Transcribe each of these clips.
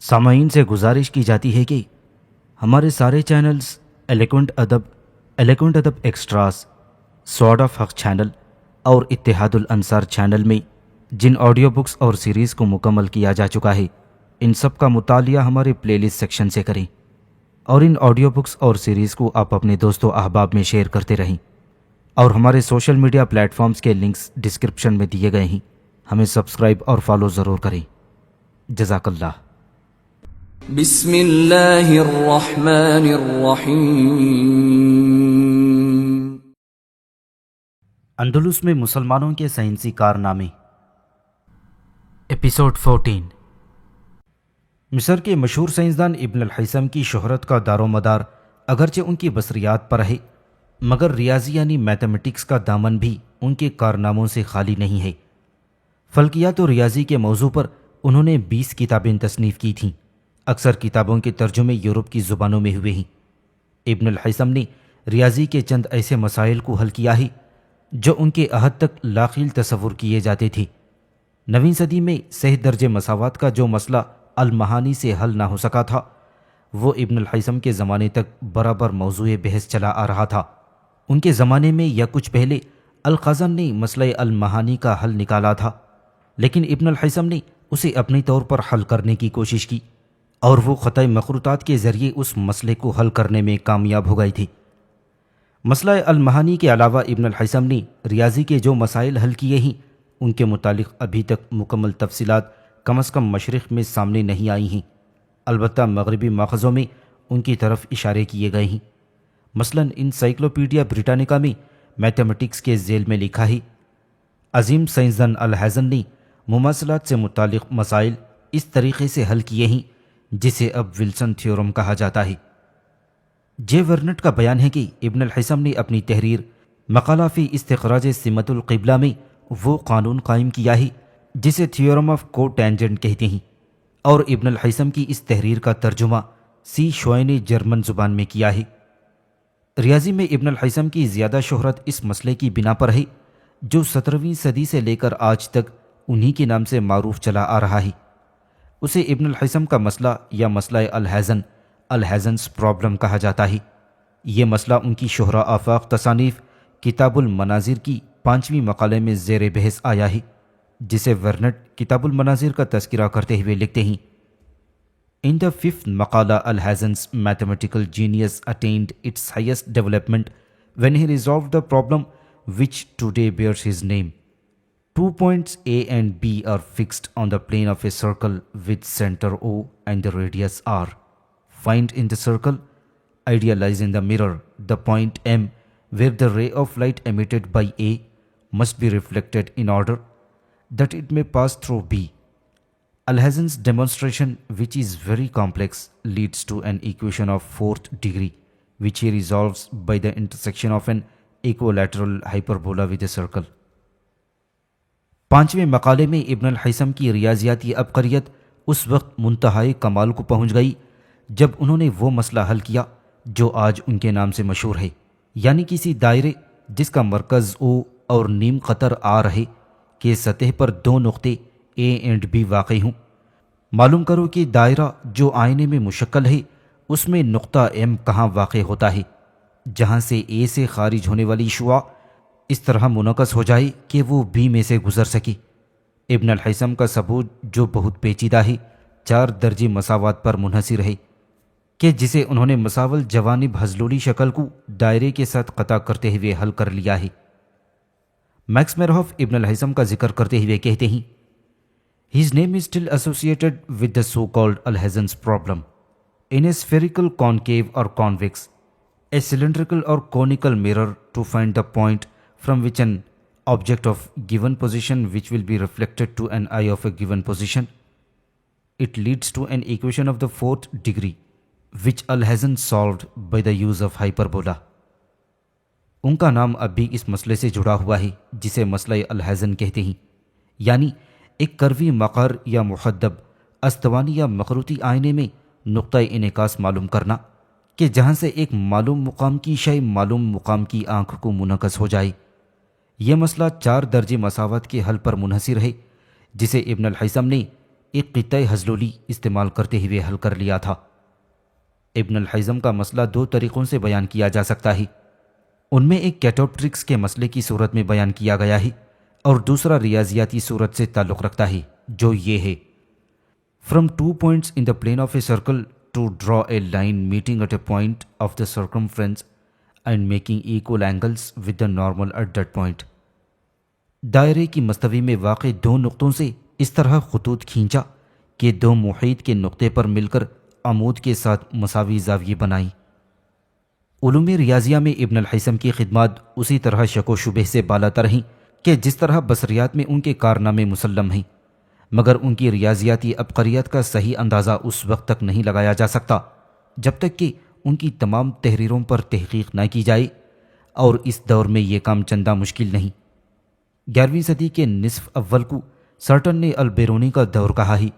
سامعین سے گزارش کی جاتی ہے کہ ہمارے سارے چینلز ایلیکونٹ ادب ایکسٹراز، سوارڈ آف حق چینل اور اتحاد الانصار چینل میں جن آڈیو بکس اور سیریز کو مکمل کیا جا چکا ہے، ان سب کا مطالعہ ہمارے پلے لسٹ سیکشن سے کریں اور ان آڈیو بکس اور سیریز کو آپ اپنے دوست و احباب میں شیئر کرتے رہیں، اور ہمارے سوشل میڈیا پلیٹ فارمز کے لنکس ڈسکرپشن میں دیے گئے ہیں، ہمیں سبسکرائب اور فالو ضرور کریں۔ جزاک اللہ۔ بسم اللہ الرحمن الرحیم۔ اندلس میں مسلمانوں کے سائنسی کارنامے، ایپیسوڈ 14۔ مصر کے مشہور سائنسدان ابن الحیثم کی شہرت کا دار و مدار اگرچہ ان کی بصریات پر ہے، مگر ریاضی یعنی میتھمیٹکس کا دامن بھی ان کے کارناموں سے خالی نہیں ہے۔ فلکیات و ریاضی کے موضوع پر انہوں نے 20 کتابیں تصنیف کی تھیں۔ اکثر کتابوں کے ترجمے یورپ کی زبانوں میں ہوئے ہیں۔ ابن الحیثم نے ریاضی کے چند ایسے مسائل کو حل کیا ہے جو ان کے عہد تک لاخیل تصور کیے جاتے تھے۔ نویں صدی میں صحیح درجہ مساوات کا جو مسئلہ المہانی سے حل نہ ہو سکا تھا، وہ ابن الحیثم کے زمانے تک برابر موضوع بحث چلا آ رہا تھا۔ ان کے زمانے میں یا کچھ پہلے الخزن نے مسئلہ المہانی کا حل نکالا تھا، لیکن ابن الحیثم نے اسے اپنی طور پر حل کرنے کی کوشش کی اور وہ خطۂ مخروطات کے ذریعے اس مسئلے کو حل کرنے میں کامیاب ہو گئے تھے۔ مسئلہ المہانی کے علاوہ ابن الحیثم نے ریاضی کے جو مسائل حل کیے ہیں، ان کے متعلق ابھی تک مکمل تفصیلات کم از کم مشرق میں سامنے نہیں آئی ہیں، البتہ مغربی ماخذوں میں ان کی طرف اشارے کیے گئے ہیں۔ مثلاً انسائکلوپیڈیا بریٹانیکا میں میتھمیٹکس کے ذیل میں لکھا ہے، عظیم سائنسدان الحزن نے مماثلات سے متعلق مسائل اس طریقے سے حل کیے ہیں جسے اب ولسن تھیورم کہا جاتا ہے۔ جے ورنٹ کا بیان ہے کہ ابن الحیثم نے اپنی تحریر مقالہ فی استخراج سمت القبلہ میں وہ قانون قائم کیا ہے جسے تھیورم آف کو ٹینجنٹ کہتے ہیں، اور ابن الحیثم کی اس تحریر کا ترجمہ سی شوائے نے جرمن زبان میں کیا ہے۔ ریاضی میں ابن الحیثم کی زیادہ شہرت اس مسئلے کی بنا پر ہے جو 17ویں صدی سے لے کر آج تک انہی کے نام سے معروف چلا آ رہا ہے۔ اسے ابن الحیثم کا مسئلہ یا مسئلہ الحزنس پرابلم کہا جاتا ہے۔ یہ مسئلہ ان کی شہرہ آفاق تصانیف کتاب المناظر کی 5ویں مقالے میں زیر بحث آیا ہے، جسے ورنٹ کتاب المناظر کا تذکرہ کرتے ہوئے لکھتے ہیں، In the 5th مقالہ Alhazen's mathematical genius attained its highest development when he resolved the problem which today bears his name. 2 points A and B are fixed on the plane of a circle with center O and the radius R. Find in the circle, idealize in the mirror, the point M where the ray of light emitted by A must be reflected in order that it may pass through B. Alhazen's demonstration, which is very complex, leads to an equation of 4th degree, which he resolves by the intersection of an equilateral hyperbola with a circle. 5ویں مقالے میں ابن الحیثم کی ریاضیاتی عبقریت اس وقت منتہائی کمال کو پہنچ گئی جب انہوں نے وہ مسئلہ حل کیا جو آج ان کے نام سے مشہور ہے، یعنی کسی دائرے جس کا مرکز او اور نیم قطر آ رہے کہ سطح پر 2 نقطے اے اینڈ بی واقع ہوں۔ معلوم کرو کہ دائرہ جو آئینے میں مشکل ہے اس میں نقطہ ایم کہاں واقع ہوتا ہے جہاں سے اے سے خارج ہونے والی شعاع اس طرح منعکس ہو جائے کہ وہ بی میں سے گزر سکے۔ ابن الحیثم کا ثبوت جو بہت پیچیدہ ہے 4 درجہ مساوات پر منحصر ہے کہ جسے انہوں نے مساول جوانب حضلولی شکل کو دائرے کے ساتھ قطع کرتے ہوئے حل کر لیا ہے۔ میکس میرہوف ابن الحیثم کا ذکر کرتے ہوئے کہتے ہیں، His name is still associated with the so-called Alhazen's problem. In a spherical, concave or convex, a cylindrical or conical mirror to find the point from which an object of given position which will be reflected to an eye of a given position, it leads to an equation of the 4th degree, which Alhazen solved by the use of hyperbola. ان کا نام اب بھی اس مسئلے سے جڑا ہوا ہے جسے مسئلہ الحزن کہتے ہیں، یعنی ایک کروی مقر یا محدب استوانی یا مخروطی آئینے میں نقطہ انعکاس معلوم کرنا کہ جہاں سے ایک معلوم مقام کی شے معلوم مقام کی آنکھ کو منعکس ہو جائے۔ یہ مسئلہ 4 درجہ مساوات کے حل پر منحصر ہے جسے ابن الحیثم نے ایک قطعہ حزلولی استعمال کرتے ہوئے حل کر لیا تھا۔ ابن الحیثم کا مسئلہ دو طریقوں سے بیان کیا جا سکتا ہے، ان میں ایک کیٹوپٹرکس کے مسئلے کی صورت میں بیان کیا گیا ہے اور دوسرا ریاضیاتی صورت سے تعلق رکھتا ہے، جو یہ ہے: from 2 points in the plane of a circle to draw a line meeting at a point of the circumference and making equal angles with the normal at that point۔ دائرے کی مستوی میں واقع دو نقطوں سے اس طرح خطوط کھینچا کہ دو محیط کے نقطے پر مل کر عمود کے ساتھ مساوی زاویے بنائیں۔ علوم ریاضیہ میں ابن الحیثم کی خدمات اسی طرح شک و شبہ سے بالاتر ہیں کہ جس طرح بصریات میں ان کے کارنامے مسلم ہیں، مگر ان کی ریاضیاتی عبقریت کا صحیح اندازہ اس وقت تک نہیں لگایا جا سکتا جب تک کہ ان کی تمام تحریروں پر تحقیق نہ کی جائے، اور اس دور میں یہ کام چندہ مشکل نہیں۔ 11ویں صدی کے نصف اول کو سارٹن نے البیرونی کا دور کہا ہے،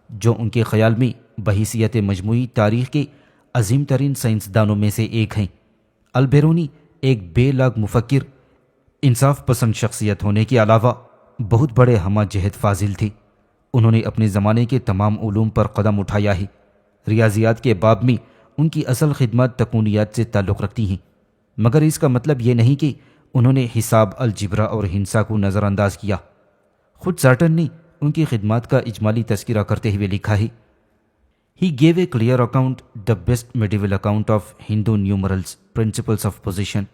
جو ان کے خیال میں بحیثیت مجموعی تاریخ کے عظیم ترین سائنسدانوں میں سے ایک ہیں۔ البیرونی ایک بے لاگ مفکر، انصاف پسند شخصیت ہونے کے علاوہ بہت بڑے ہمہ جہت فاضل تھے۔ انہوں نے اپنے زمانے کے تمام علوم پر قدم اٹھایا ہے۔ ریاضیات کے باب میں ان کی اصل خدمات تکونیات سے تعلق رکھتی ہیں، مگر اس کا مطلب یہ نہیں کہ انہوں نے حساب، الجبرا اور ہندسہ کو نظر انداز کیا۔ خود سارٹن نے ان کی خدمات کا اجمالی تذکرہ کرتے ہوئے لکھا ہے: He gave a clear account, the best medieval account of Hindu numerals, principles of position,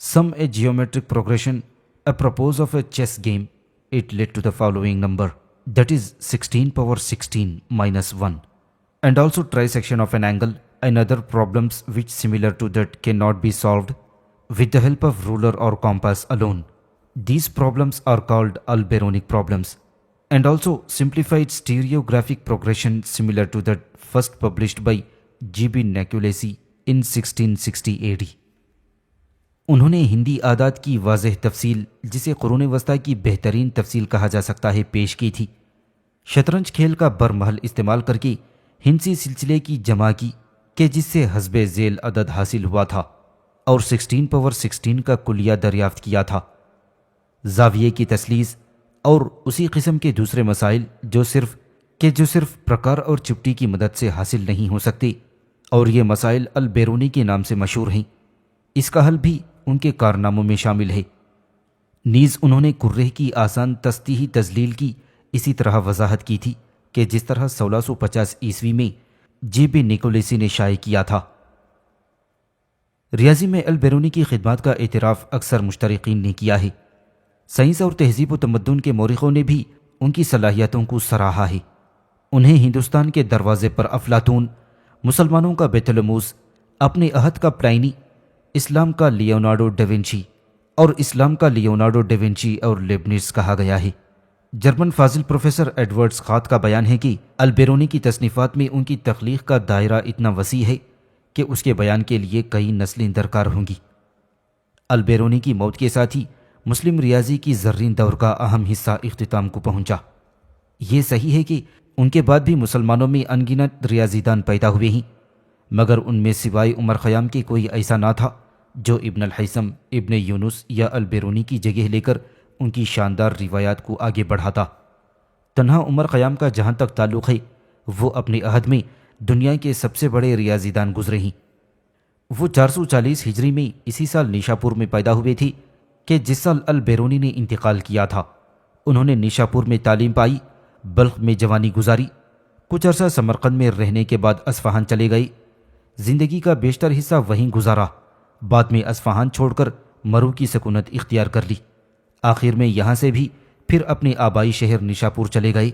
some a geometric progression, apropos of a chess game. It led to the following number, that is 16 power 16 minus 1, and also trisection of an angle and other problems which similar to that cannot be solved with the help of ruler or compass alone. These problems are called Alberonic problems, and also simplified stereographic progression similar to that first published by G.B. Naculesi in 1660 AD۔ انہوں نے ہندی عادات کی واضح تفصیل، جسے قرون وسطیٰ کی بہترین تفصیل کہا جا سکتا ہے، پیش کی تھی۔ شطرنج کھیل کا برمحل استعمال کر کے ہندسی سلسلے کی جمع کی کہ جس سے حسب ذیل عدد حاصل ہوا تھا، اور 16 پاور 16 کا کلیہ دریافت کیا تھا۔ زاویے کی تثلیث اور اسی قسم کے دوسرے مسائل جو صرف پرکار اور چپٹی کی مدد سے حاصل نہیں ہو سکتے، اور یہ مسائل البیرونی کے نام سے مشہور ہیں۔ اس کا حل بھی ان کے کارناموں میں شامل ہے۔ نیز انہوں نے کرہ کی آسان تسطیحی تذلیل کی اسی طرح وضاحت کی تھی کہ جس طرح 1650 عیسوی میں G.B. نیکولیسی نے شائع کیا تھا۔ ریاضی میں البیرونی کی خدمات کا اعتراف اکثر مشترقین نے کیا ہے۔ سائنس اور تہذیب و تمدن کے مورخوں نے بھی ان کی صلاحیتوں کو سراہا ہے۔ انہیں ہندوستان کے دروازے پر افلاطون، مسلمانوں کا بیت الموس، اپنے عہد کا پلائنی، اسلام کا لیونارڈو ڈیونچی اور لیبنٹس کہا گیا ہے۔ جرمن فاضل پروفیسر ایڈورڈز خات کا بیان ہے کہ البیرونی کی تصنیفات میں ان کی تخلیق کا دائرہ اتنا وسیع ہے کہ اس کے بیان کے لیے کئی نسلیں درکار ہوں گی۔ البیرونی کی موت کے ساتھ ہی مسلم ریاضی کی زرین دور کا اہم حصہ اختتام کو پہنچا۔ یہ صحیح ہے کہ ان کے بعد بھی مسلمانوں میں انگنت ریاضی دان پیدا ہوئے ہیں، مگر ان میں سوائے عمر خیام کے کوئی ایسا نہ تھا جو ابن الحیثم، ابن یونس یا البیرونی کی جگہ لے کر ان کی شاندار روایات کو آگے بڑھاتا۔ تنہا عمر خیام کا جہاں تک تعلق ہے، وہ اپنے عہد میں دنیا کے سب سے بڑے ریاضی دان گزرے ہیں۔ وہ 440 ہجری میں اسی سال نیشاپور میں پیدا ہوئے تھے کہ جس سال البیرونی نے انتقال کیا تھا۔ انہوں نے نیشاپور میں تعلیم پائی، بلخ میں جوانی گزاری، کچھ عرصہ سمرقند میں رہنے کے بعد اصفہان چلے گئے۔ زندگی کا بیشتر حصہ وہیں گزارا، بعد میں اصفہان چھوڑ کر مرو کی سکونت اختیار کر لی۔ آخر میں یہاں سے بھی پھر اپنے آبائی شہر نیشاپور چلے گئے،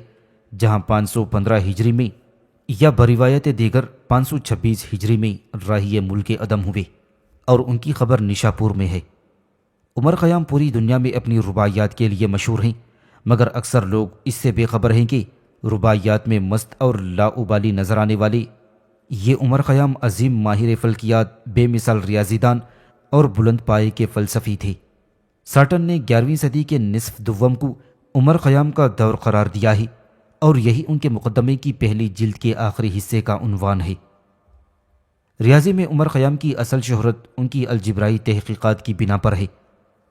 جہاں 515 ہجری میں یا بروایت دیگر 526 ہجری میں راہی ملک عدم ہوئے، اور ان کی خبر نیشاپور میں ہے۔ عمر خیام پوری دنیا میں اپنی رباعیات کے لیے مشہور ہیں، مگر اکثر لوگ اس سے بے خبر ہیں کہ رباعیات میں مست اور لاابالی نظر آنے والے یہ عمر خیام عظیم ماہر فلکیات، بے مثال ریاضی دان اور بلند پائے کے فلسفی تھے۔ سارٹن نے 11ویں صدی کے نصف دوم کو عمر خیام کا دور قرار دیا ہے، اور یہی ان کے مقدمے کی پہلی جلد کے آخری حصے کا عنوان ہے۔ ریاضی میں عمر خیام کی اصل شہرت ان کی الجبرائی تحقیقات کی بنا پر ہے۔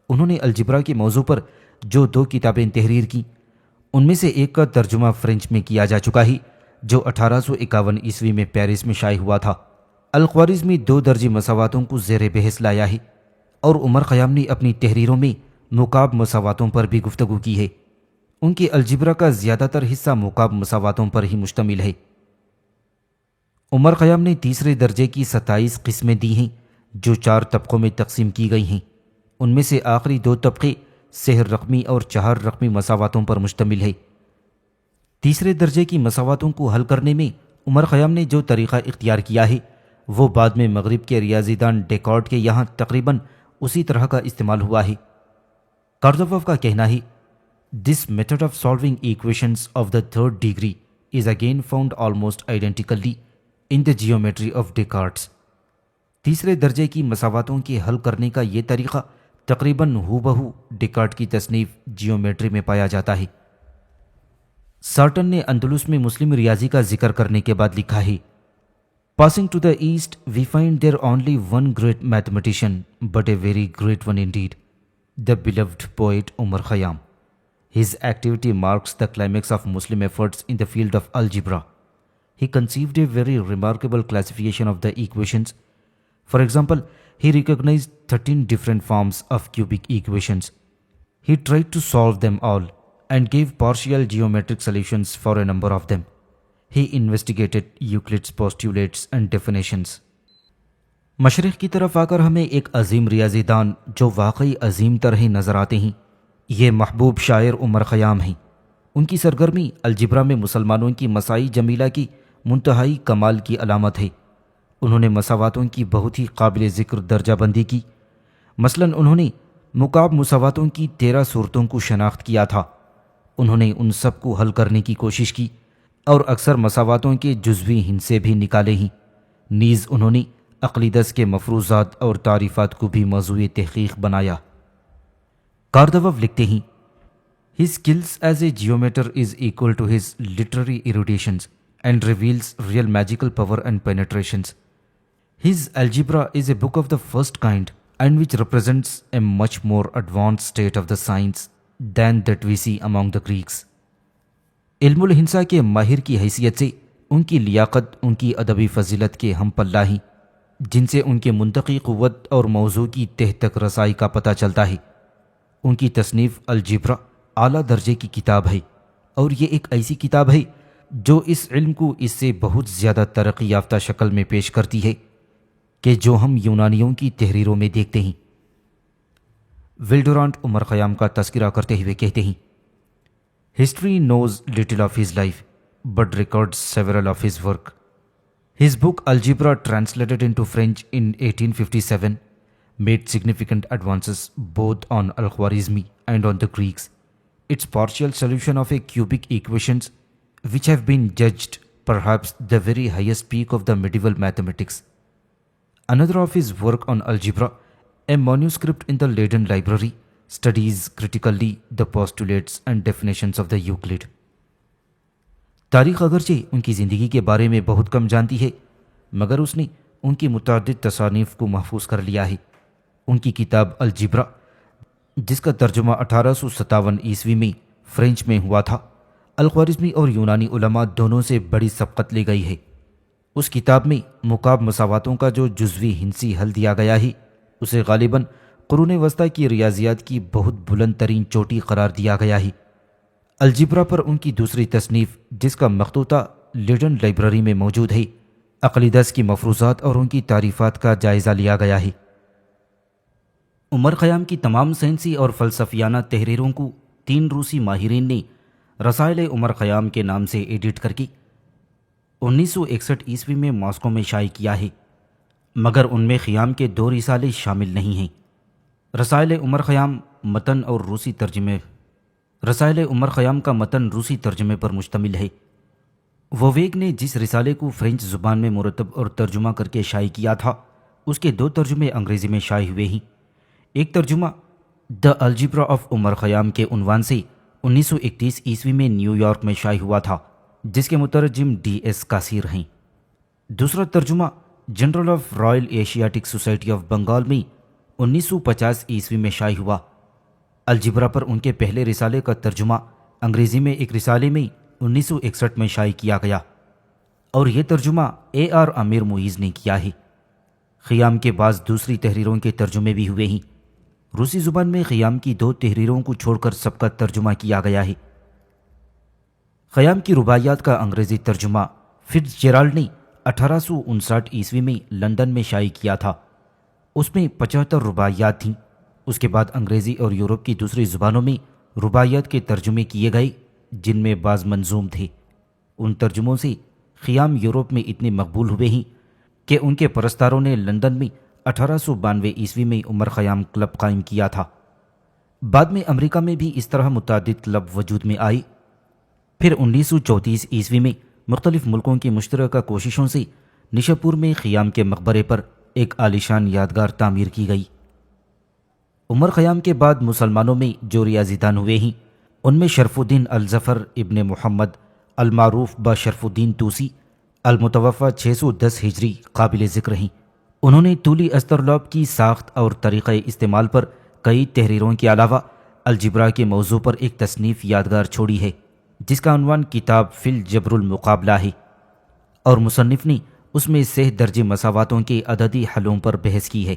انہوں نے الجبرا کے موضوع پر جو 2 کتابیں تحریر کیں، ان میں سے ایک کا ترجمہ فرینچ میں کیا جا چکا ہے جو 1851 عیسوی میں پیرس میں شائع ہوا تھا۔ الخوارزمی 2 درجی مساواتوں کو زیر بحث لایا ہے اور عمر خیام نے اپنی تحریروں میں مکعب مساواتوں پر بھی گفتگو کی ہے۔ ان کی الجبرا کا زیادہ تر حصہ مکعب مساواتوں پر ہی مشتمل ہے۔ عمر خیام نے تیسرے درجے کی 27 قسمیں دی ہیں جو 4 طبقوں میں تقسیم کی گئی ہیں۔ ان میں سے آخری 2 طبقے صحر رقمی اور 4 رقمی مساواتوں پر مشتمل ہے۔ تیسرے درجے کی مساواتوں کو حل کرنے میں عمر خیام نے جو طریقہ اختیار کیا ہے وہ بعد میں مغرب کے ریاضی دان ڈیکارٹ کے یہاں تقریباً اسی طرح کا استعمال ہوا ہے۔ کارزوف کا کہنا ہے This method of solving equations of the third degree is again found almost identically in the geometry of Descartes۔ تیسرے درجے کی مساواتوں کے حل کرنے کا یہ طریقہ تقریباً ہو بہو ڈیکارٹ کی تصنیف جیومیٹری میں پایا جاتا ہے۔ سارٹن نے اندلس میں مسلم ریاضی کا ذکر کرنے کے بعد لکھا ہے Passing to the east, we find there only one great mathematician, but a very great one indeed, the beloved poet Umar Khayyam. His activity marks the climax of Muslim efforts in the field of algebra. He conceived a very remarkable classification of the equations. For example, he recognized 13 different forms of cubic equations. He tried to solve them all and gave partial geometric solutions for a number of them. He investigated Euclid's postulates and definitions. مشرق کی طرف آ کر ہمیں ایک عظیم ریاضی دان جو واقعی عظیم طرح نظر آتے ہیں یہ محبوب شاعر عمر خیام ہیں۔ ان کی سرگرمی الجبرا میں مسلمانوں کی مسائی جمیلہ کی منتہائی کمال کی علامت ہے۔ انہوں نے مساواتوں کی بہت ہی قابل ذکر درجہ بندی کی۔ مثلا انہوں نے مکعب مساواتوں کی 13 صورتوں کو شناخت کیا تھا۔ انہوں نے ان سب کو حل کرنے کی کوشش کی اور اکثر مساواتوں کے جزوی ہندسے بھی نکالے ہیں۔ نیز انہوں نے عقلیدس کے مفروضات اور تعریفات کو بھی موضوع تحقیق بنایا۔ کاردوف لکھتے ہیں His skills as a geometer is equal to his literary eruditions and reveals real magical power and penetrations. His algebra is a book of the first kind and which represents a much more advanced state of the science than that we see among the Greeks. علم الہندسہ کے ماہر کی حیثیت سے ان کی لیاقت ان کی ادبی فضیلت کے ہم پلہ ہیں جن سے ان کے منطقی قوت اور موضوع کی تہ تک رسائی کا پتہ چلتا ہے۔ ان کی تصنیف الجبرا اعلیٰ درجے کی کتاب ہے اور یہ ایک ایسی کتاب ہے جو اس علم کو اس سے بہت زیادہ ترقی یافتہ شکل میں پیش کرتی ہے کہ جو ہم یونانیوں کی تحریروں میں دیکھتے ہیں۔ ولڈورانٹ عمر خیام کا تذکرہ کرتے ہوئے کہتے ہیں History knows little of his life, but records several of his work. His book Algebra, translated into French in 1857, made significant advances both on Al-Khwarizmi and on the Greeks. Its partial solution of a cubic equations, which have been judged perhaps the very highest peak of the medieval mathematics. Another of his work on algebra, a manuscript in the Leiden Library, studies critically the postulates and definitions of the Euclid. تاریخ اگرچہ ان کی زندگی کے بارے میں بہت کم جانتی ہے مگر اس نے ان کی متعدد تصانیف کو محفوظ کر لیا ہے۔ ان کی کتاب الجبرا جس کا ترجمہ 1857 عیسوی میں فرینچ میں ہوا تھا، الخوارزمی اور یونانی علماء دونوں سے بڑی سبقت لی گئی ہے۔ اس کتاب میں مکعب مساواتوں کا جو جزوی ہندسی حل دیا گیا ہے اسے غالباً قرون وسطیٰ کی ریاضیات کی بہت بلند ترین چوٹی قرار دیا گیا ہے۔ الجبرا پر ان کی دوسری تصنیف جس کا مخطوطہ لیڈن لائبریری میں موجود ہے، عقلیدس کی مفروضات اور ان کی تعریفات کا جائزہ لیا گیا ہے۔ عمر خیام کی تمام سائنسی اور فلسفیانہ تحریروں کو 3 روسی ماہرین نے رسائل عمر خیام کے نام سے ایڈٹ کر کے 1961 عیسوی میں ماسکو میں شائع کیا ہے، مگر ان میں خیام کے 2 رسالے شامل نہیں ہیں۔ رسائل عمر خیام کا متن روسی ترجمے پر مشتمل ہے۔ وویگ نے جس رسالے کو فرینچ زبان میں مرتب اور ترجمہ کر کے شائع کیا تھا اس کے 2 ترجمے انگریزی میں شائع ہوئے ہیں۔ ایک ترجمہ دا الجبرا آف عمر خیام کے عنوان سے 1931 عیسوی میں نیو یارک میں شائع ہوا تھا جس کے مترجم DS کاسیر ہیں۔ دوسرا ترجمہ general of Royal Asiatic society of Bengal میں 1950 عیسوی میں شائع ہوا۔ الجبرا پر ان کے پہلے رسالے کا ترجمہ انگریزی میں ایک رسالے میں 1961 میں شائع کیا گیا اور یہ ترجمہ AR امیر معیز نے کیا ہے۔ خیام کے بعض دوسری تحریروں کے ترجمے بھی ہوئے ہیں۔ روسی زبان میں خیام کی 2 تحریروں کو چھوڑ کر سب کا ترجمہ کیا گیا ہے۔ خیام کی رباعیات کا انگریزی ترجمہ فٹز جیرالڈ نے 1859 عیسوی میں لندن میں شائع کیا تھا۔ اس میں 75 رباعیات تھیں۔ اس کے بعد انگریزی اور یورپ کی دوسری زبانوں میں رباعیات کے ترجمے کیے گئے، جن میں بعض منظوم تھے۔ ان ترجموں سے خیام یورپ میں اتنے مقبول ہوئے ہیں کہ ان کے پرستاروں نے لندن میں 1892 عیسوی میں عمر خیام کلب قائم کیا تھا۔ بعد میں امریکہ میں بھی اس طرح متعدد کلب وجود میں آئے۔ پھر 1934 عیسوی میں مختلف ملکوں کی مشترکہ کوششوں سے نشاپور میں خیام کے مقبرے پر ایک عالیشان یادگار تعمیر کی گئی۔ عمر خیام کے بعد مسلمانوں میں جو ریاضی دان ہوئے ہیں، ان میں شرف الدین الظفر ابن محمد المعروف با شرف الدین توسی المتوفى 610 ہجری قابل ذکر ہیں۔ انہوں نے طولی استرلاب کی ساخت اور طریقہ استعمال پر کئی تحریروں کے علاوہ الجبرا کے موضوع پر ایک تصنیف یادگار چھوڑی ہے، جس کا عنوان کتاب فی الجبر المقابلہ ہے، اور مصنف نے اس میں 6 درجے مساواتوں کے عددی حلوں پر بحث کی ہے۔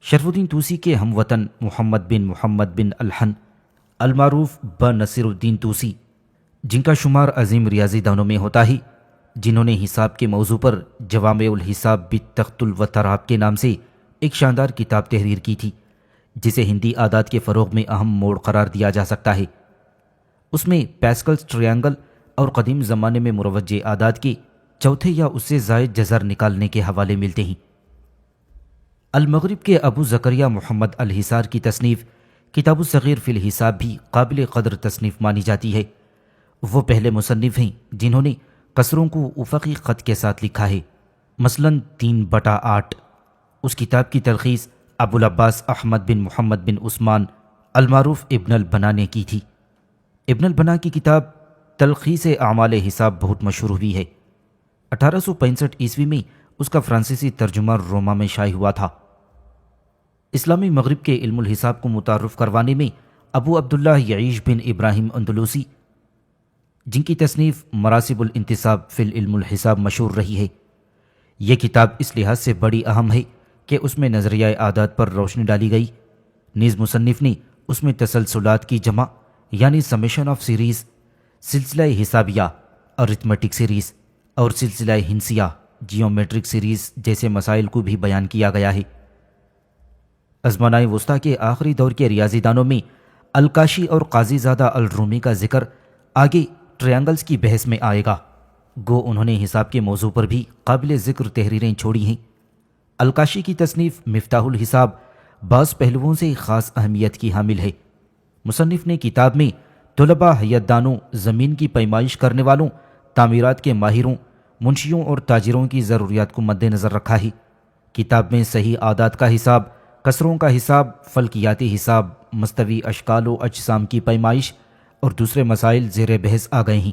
شرف الدین توسی کے ہم وطن محمد بن الحن المعروف با نصیر الدین توسی، جن کا شمار عظیم ریاضی دانوں میں ہوتا ہے، جنہوں نے حساب کے موضوع پر جوامع الحساب بالتخت الوتراب کے نام سے ایک شاندار کتاب تحریر کی تھی، جسے ہندی عادات کے فروغ میں اہم موڑ قرار دیا جا سکتا ہے۔ اس میں پیسکلز ٹرائنگل اور قدیم زمانے میں مروجہ عادات کے چوتھے یا اس سے زائد جذر نکالنے کے حوالے ملتے ہیں۔ المغرب کے ابو زکریہ محمد الحصار کی تصنیف کتاب الصغیر فی الحساب بھی قابل قدر تصنیف مانی جاتی ہے۔ وہ پہلے مصنف ہیں جنہوں نے کسروں کو افقی خط کے ساتھ لکھا ہے، مثلاً 3/8۔ اس کتاب کی تلخیص ابو العباس احمد بن محمد بن عثمان المعروف ابن البنا نے کی تھی۔ ابن البنا کی کتاب تلخیص اعمال حساب بہت مشہور ہوئی ہے۔ 1865 عیسوی میں اس کا فرانسیسی ترجمہ روما میں شائع ہوا تھا۔ اسلامی مغرب کے علم الحساب کو متعارف کروانے میں ابو عبداللہ یعیش بن ابراہیم اندلوسی، جن کی تصنیف مراسب الانتصاب فی العلم الحساب مشہور رہی ہے، یہ کتاب اس لحاظ سے بڑی اہم ہے کہ اس میں نظریہ عادات پر روشنی ڈالی گئی۔ نیز مصنف نے اس میں تسلسلات کی جمع یعنی سمیشن آف سیریز، سلسلہ حسابیہ ارتھمیٹک سیریز اور سلسلہ ہندسیہ جیومیٹرک سیریز جیسے مسائل کو بھی بیان کیا گیا ہے۔ ازمانہ وسطیٰ کے آخری دور کے ریاضی دانوں میں الکاشی اور قاضی زادہ الرومی کا ذکر آگے ٹرائنگلز کی بحث میں آئے گا، گو انہوں نے حساب کے موضوع پر بھی قابل ذکر تحریریں چھوڑی ہیں۔ الکاشی کی تصنیف مفتاح الحساب بعض پہلوؤں سے خاص اہمیت کی حامل ہے۔ مصنف نے کتاب میں طلباء، حیت دانوں، زمین کی پیمائش کرنے والوں، تعمیرات کے ماہروں، منشیوں اور تاجروں کی ضروریات کو مد نظر رکھا ہے۔ کتاب میں صحیح عادات کا حساب، کسروں کا حساب، فلکیاتی حساب، مستوی اشکال و اجسام کی پیمائش اور دوسرے مسائل زیر بحث آ گئے ہیں۔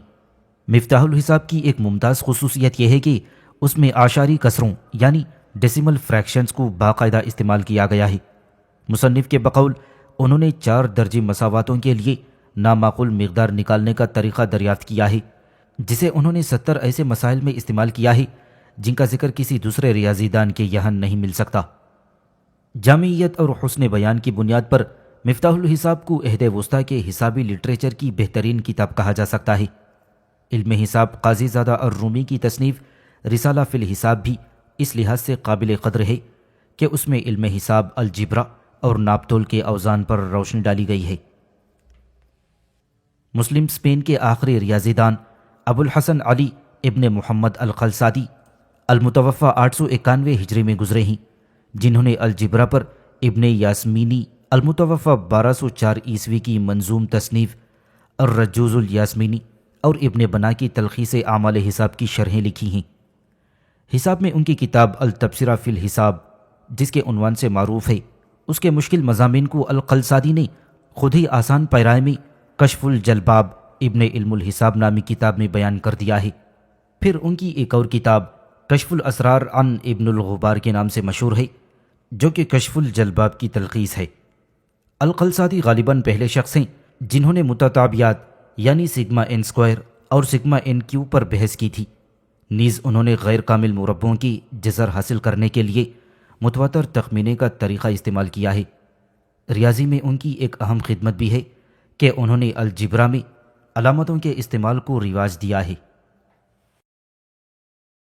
مفتاح الحساب کی ایک ممتاز خصوصیت یہ ہے کہ اس میں اعشاری کسروں یعنی ڈیسیمل فریکشنز کو باقاعدہ استعمال کیا گیا ہے۔ مصنف کے بقول انہوں نے 4 درجے مساواتوں کے لیے نامعقول مقدار نکالنے کا طریقہ دریافت کیا ہے، جسے انہوں نے 70 ایسے مسائل میں استعمال کیا ہے جن کا ذکر کسی دوسرے ریاضی دان کے یہاں نہیں مل سکتا۔ جامعیت اور حسن بیان کی بنیاد پر مفتاح الحساب کو عہد وسطیٰ کے حسابی لٹریچر کی بہترین کتاب کہا جا سکتا ہے۔ علم حساب قاضی زادہ الرومی کی تصنیف رسالہ فی الحساب بھی اس لحاظ سے قابل قدر ہے کہ اس میں علم حساب الجبرا اور ناپتول کے اوزان پر روشنی ڈالی گئی ہے۔ مسلم اسپین کے آخری ریاضی دان ابو الحسن علی ابن محمد الخلصادی المتوفى 891 ہجری میں گزرے ہیں، جنہوں نے الجبرا پر ابن یاسمینی المتوفى 1204 عیسوی کی منظوم تصنیف الرجوز الیاسمینی اور ابن بنا کی تلخیص اعمال حساب کی شرحیں لکھی ہیں۔ حساب میں ان کی کتاب التبصرہ فی الحساب، جس کے عنوان سے معروف ہے، اس کے مشکل مضامین کو الخلصادی نے خود ہی آسان پیرائے میں کشف الجلباب ابن علم الحساب نامی کتاب میں بیان کر دیا ہے۔ پھر ان کی ایک اور کتاب کشف الاسرار عن ابن الغبار کے نام سے مشہور ہے، جو کہ کشف الجلباب کی تلخیص ہے۔ الخلصادی غالباً پہلے شخص ہیں جنہوں نے متتابعات یعنی سگما این اسکوائر اور سگما این کیو پر بحث کی تھی۔ نیز انہوں نے غیر کامل مربعوں کی جزر حاصل کرنے کے لیے متواتر تخمینے کا طریقہ استعمال کیا ہے۔ ریاضی میں ان کی ایک اہم خدمت بھی ہے کہ انہوں نے الجبرا میں علامتوں کے استعمال کو رواج دیا ہے۔